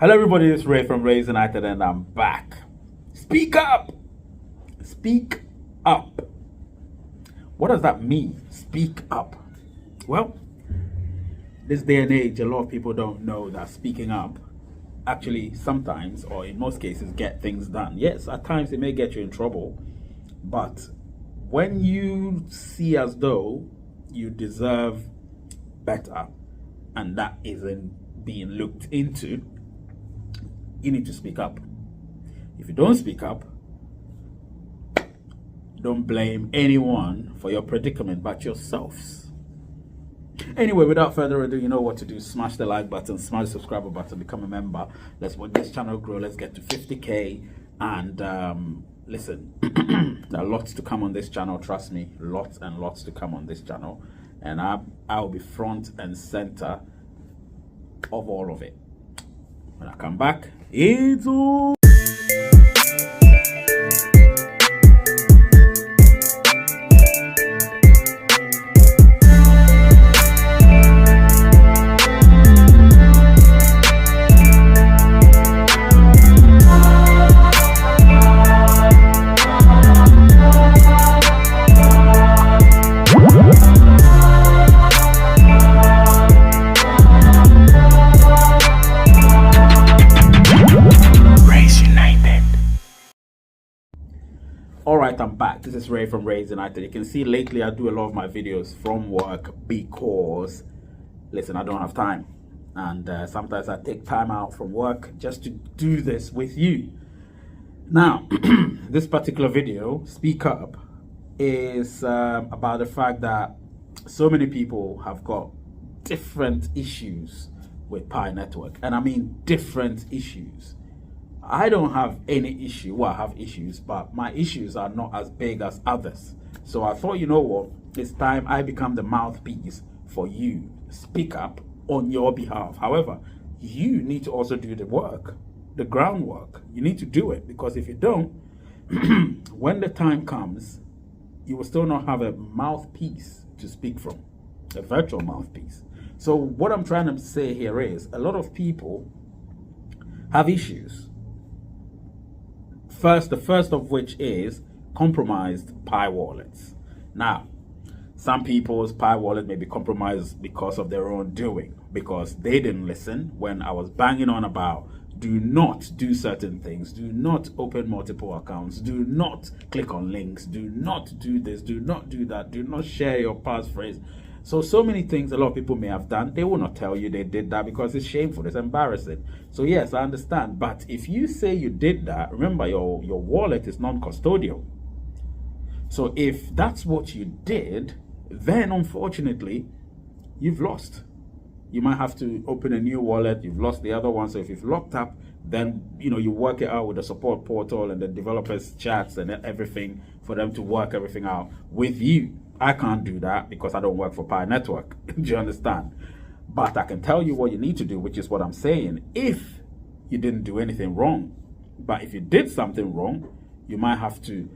Hello everybody, it's Ray from Ray's United and I'm back. Speak up! Speak up. What does that mean? Speak up. Well, this day and age, a lot of people don't know that speaking up actually sometimes, or in most cases, get things done. Yes, at times it may get you in trouble, but when you see as though you deserve better and that isn't being looked into, you need to speak up. If you don't speak up, don't blame anyone for your predicament but yourselves. Anyway, without further ado, you know what to do. Smash the like button, smash the subscribe button, become a member. Let's watch this channel grow. Let's get to 50k. And listen, there are lots to come on this channel. Trust me, lots and lots to come on this channel. And I'll be front and center of all of it. When I come back, it's all. Alright, I'm back. This is Ray from Ray's United. You can see lately I do a lot of my videos from work because, listen, I don't have time. And sometimes I take time out from work just to do this with you. Now, this particular video, Speak Up, is about the fact that so many people have got different issues with Pi Network. And I mean different issues. I don't have any issue. Well, I have issues, but my issues are not as big as others. So I thought, you know what? It's time I become the mouthpiece for you. Speak up on your behalf. However, you need to also do the work, the groundwork. You need to do it, because if you don't, when the time comes, you will still not have a mouthpiece to speak from, a virtual mouthpiece. So what I'm trying to say here is a lot of people have issues. The first of which is compromised Pi wallets. Now, some people's Pi wallet may be compromised because of their own doing, because they didn't listen when I was banging on about do not do certain things, do not open multiple accounts, do not click on links, do not do this, do not do that, do not share your passphrase. So many things a lot of people may have done. They will not tell you they did that because it's shameful, it's embarrassing. So yes, I understand. But if you say you did that, remember your wallet is non-custodial. So if that's what you did, then unfortunately, you've lost. You might have to open a new wallet. You've lost the other one. So if you've locked up, then you work it out with the support portal and the developers chats and everything for them to work everything out with you. I can't do that because I don't work for Pi Network. Do you understand? But I can tell you what you need to do, which is what I'm saying. If you didn't do anything wrong, but if you did something wrong, you might have to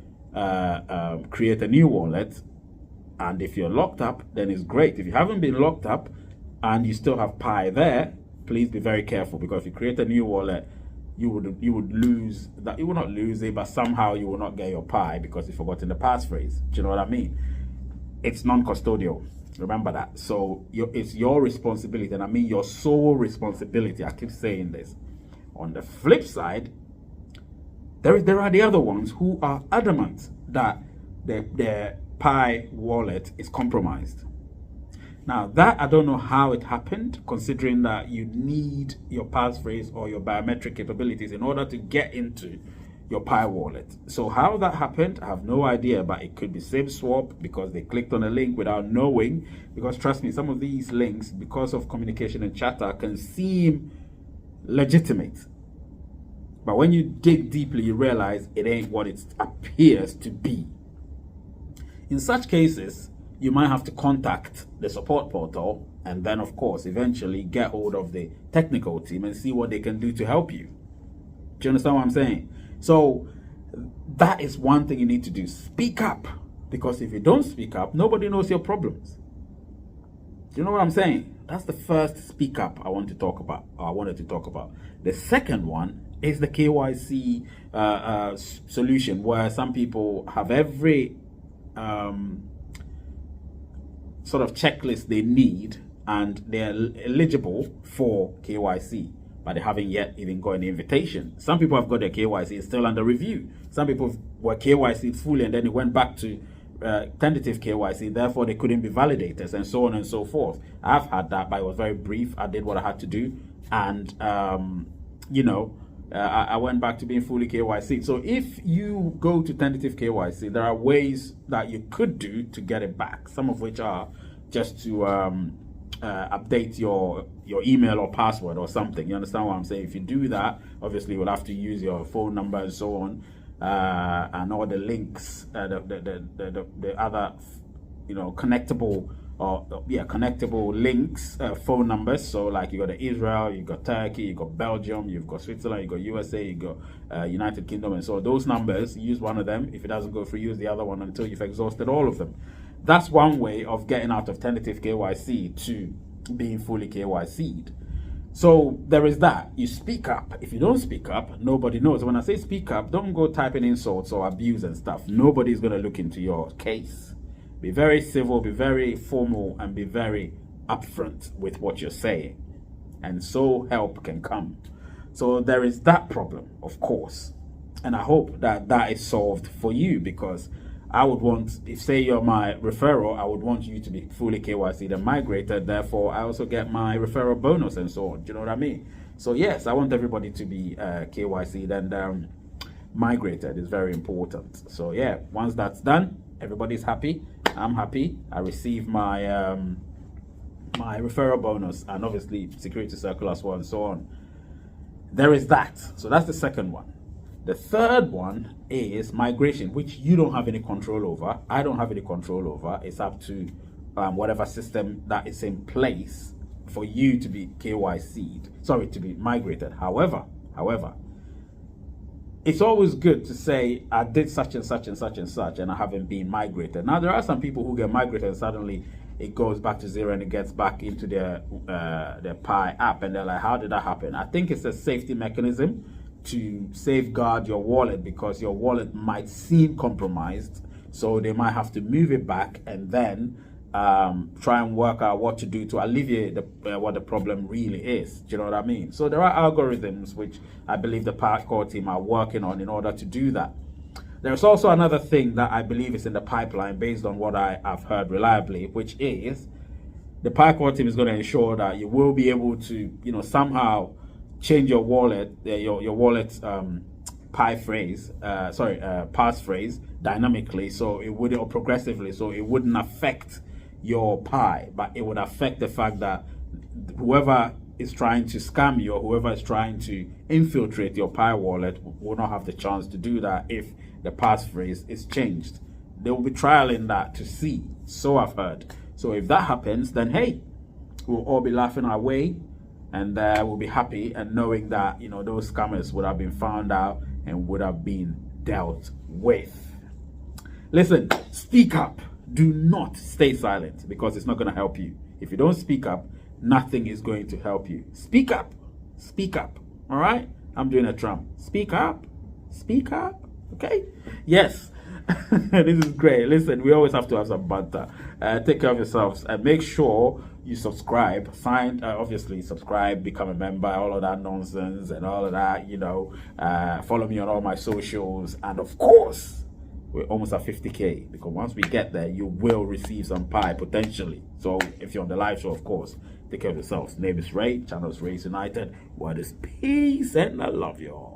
create a new wallet. And if you're locked up, then it's great. If you haven't been locked up and you still have Pi there, please be very careful, because if you create a new wallet, you would lose that. You will not lose it, but somehow you will not get your Pi because you've forgotten the passphrase. Do you know what I mean? It's non-custodial. Remember that. So it's your responsibility, and I mean your sole responsibility. I keep saying this. On the flip side, there are the other ones who are adamant that their Pi wallet is compromised. Now that, I don't know how it happened, considering that you need your passphrase or your biometric capabilities in order to get into your Pi wallet. So how that happened, I have no idea, but it could be same swap because they clicked on a link without knowing. Because trust me, some of these links, because of communication and chatter, can seem legitimate, but when you dig deeply, you realize it ain't what it appears to be. In such cases, you might have to contact the support portal and then, of course, eventually get hold of the technical team and see what they can do to help you. Do you understand what I'm saying? So that is one thing you need to do. Speak up, because if you don't speak up, nobody knows your problems. Do you know what I'm saying? That's the first speak up I wanted to talk about. The second one is the KYC solution, where some people have every sort of checklist they need and they're eligible for KYC, but they haven't yet even got an invitation. Some people have got their KYC, it's still under review. Some people were KYC fully and then it went back to tentative KYC, therefore they couldn't be validators, and so on and so forth. I've had that, but it was very brief. I did what I had to do, and I went back to being fully KYC. So if you go to tentative KYC, there are ways that you could do to get it back, some of which are just to update your email or password or something. You understand what I'm saying? If you do that, obviously you'll have to use your phone number and so on, and all the links, the other connectable links, phone numbers. So like you got the Israel, you got Turkey, you got Belgium, you've got Switzerland, you got USA, you got United Kingdom, and so those numbers, use one of them. If it doesn't go through, use the other one until you've exhausted all of them. That's one way of getting out of tentative KYC to being fully KYC'd. So there is that. You speak up. If you don't speak up, nobody knows. When I say speak up, don't go typing insults or abuse and stuff. Nobody's going to look into your case. Be very civil, be very formal, and be very upfront with what you're saying. And so help can come. So there is that problem, of course. And I hope that that is solved for you, because I would want, if say you're my referral, I would want you to be fully KYC'd and migrated. Therefore, I also get my referral bonus and so on. Do you know what I mean? So yes, I want everybody to be KYC'd and migrated. Is very important. So yeah, once that's done, everybody's happy. I'm happy. I receive my my referral bonus and obviously security circle as well and so on. There is that. So that's the second one. The third one is migration, which you don't have any control over. I don't have any control over. It's up to whatever system that is in place for you to be KYC'd, to be migrated. However, it's always good to say, I did such and such and such and such, and I haven't been migrated. Now, there are some people who get migrated and suddenly it goes back to zero and it gets back into their Pi app, and they're like, how did that happen? I think it's a safety mechanism to safeguard your wallet, because your wallet might seem compromised, so they might have to move it back and then try and work out what to do to alleviate what the problem really is. Do you know what I mean? So there are algorithms which I believe the core team are working on in order to do that. There's also another thing that I believe is in the pipeline based on what I have heard reliably, which is the core team is going to ensure that you will be able to, somehow change your wallet, your wallet's passphrase dynamically, so it would, or progressively, so it wouldn't affect your Pi, but it would affect the fact that whoever is trying to scam you or whoever is trying to infiltrate your Pi wallet will not have the chance to do that if the passphrase is changed. They will be trialing that to see, so I've heard. So if that happens, then hey, we'll all be laughing our way, and we'll be happy and knowing that those scammers would have been found out and would have been dealt with. Listen, speak up. Do not stay silent, because it's not going to help you. If you don't speak up, nothing is going to help you. Speak up. Speak up. All right? I'm doing a Trump. Speak up. Speak up. Okay? Yes. This is great. Listen, we always have to have some banter. Take care of yourselves and make sure you subscribe. Obviously subscribe, become a member, all of that nonsense and all of that, follow me on all my socials, and of course we're almost at 50k, because once we get there you will receive some Pi potentially. So if you're on the live show, of course, take care of yourselves. Name is Ray, channel is Rays United. Word is peace, and I love you all.